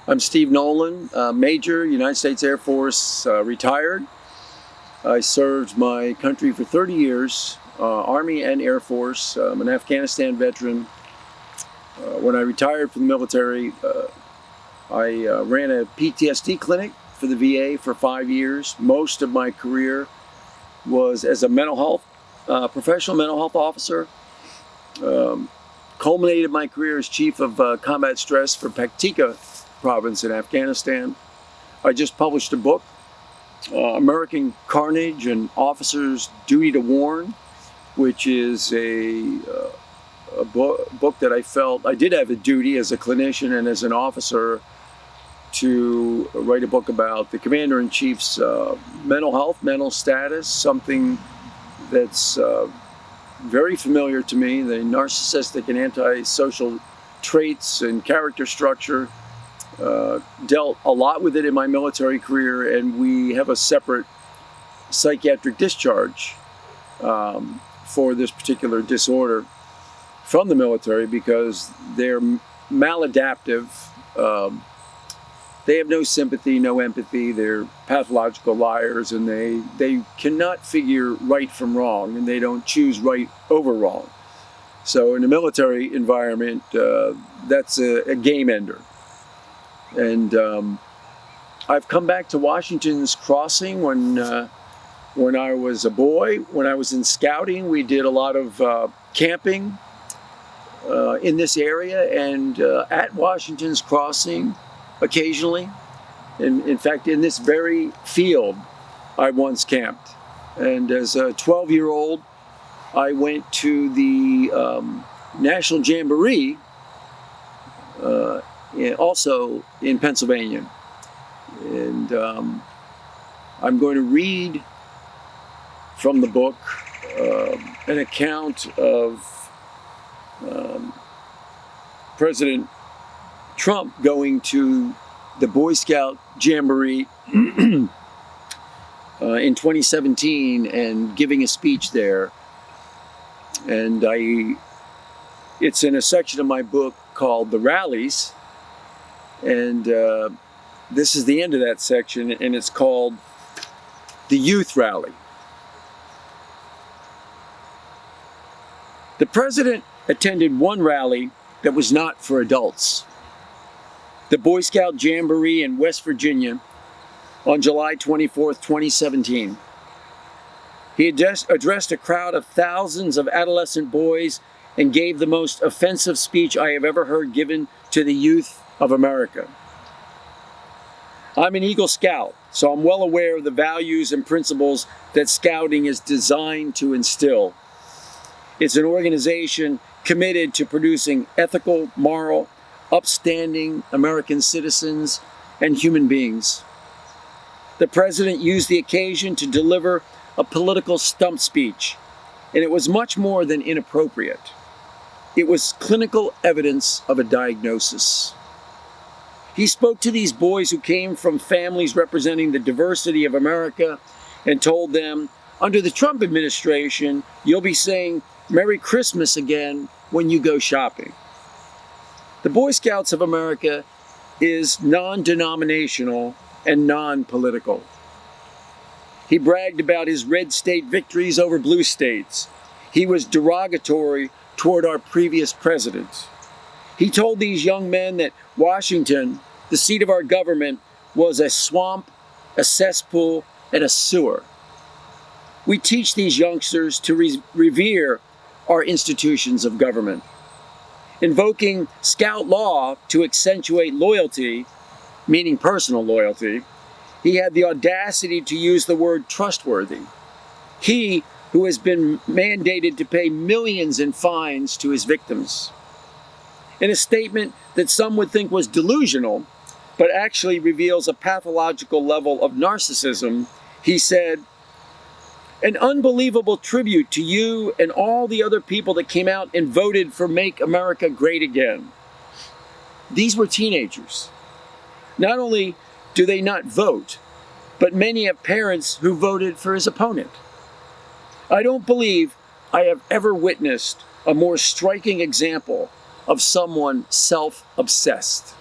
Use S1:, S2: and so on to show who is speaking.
S1: I'm Steve Nolan, Major, United States Air Force, retired. I served my country for 30 years, Army and Air Force. I'm an Afghanistan veteran. When I retired from the military, I ran a PTSD clinic for the VA for 5 years. Most of my career was as a professional mental health officer. Culminated my career as Chief of Combat Stress for Paktika province in Afghanistan. I just published a book, American Carnage, An Officer's Duty to Warn, which is a book that I felt I did have a duty as a clinician and as an officer to write a book about the Commander-in-Chief's mental health, mental status, something that's very familiar to me, the narcissistic and antisocial traits and character structure. Dealt a lot with it in my military career, and we have a separate psychiatric discharge for this particular disorder from the military because they're maladaptive. They have no sympathy, no empathy. They're pathological liars, and they cannot figure right from wrong, and they don't choose right over wrong. So in a military environment, that's a game ender. And I've come back to Washington's Crossing when I was a boy. When I was in scouting, we did a lot of camping in this area, and at Washington's Crossing occasionally. In fact, in this very field, I once camped. And as a 12-year-old, I went to the National Jamboree, also in Pennsylvania. And I'm going to read from the book an account of President Trump going to the Boy Scout Jamboree in 2017 and giving a speech there. And it's in a section of my book called The Rallies. And this is the end of that section, and it's called The Youth Rally. The president attended one rally that was not for adults. The Boy Scout Jamboree in West Virginia on July 24th, 2017. He addressed a crowd of thousands of adolescent boys and gave the most offensive speech I have ever heard given to the youth of America. I'm an Eagle Scout, so I'm well aware of the values and principles that Scouting is designed to instill. It's an organization committed to producing ethical, moral, upstanding American citizens and human beings. The president used the occasion to deliver a political stump speech, and it was much more than inappropriate. It was clinical evidence of a diagnosis. He spoke to these boys who came from families representing the diversity of America and told them, under the Trump administration, you'll be saying Merry Christmas again when you go shopping. The Boy Scouts of America is non-denominational and non-political. He bragged about his red state victories over blue states. He was derogatory toward our previous president. He told these young men that Washington, the seat of our government, was a swamp, a cesspool, and a sewer. We teach these youngsters to revere our institutions of government. Invoking Scout law to accentuate loyalty, meaning personal loyalty, he had the audacity to use the word trustworthy. He, who has been mandated to pay millions in fines to his victims. In a statement that some would think was delusional, but actually reveals a pathological level of narcissism, he said, "An unbelievable tribute to you and all the other people that came out and voted for Make America Great Again." These were teenagers. Not only do they not vote, but many have parents who voted for his opponent. I don't believe I have ever witnessed a more striking example of someone self-obsessed.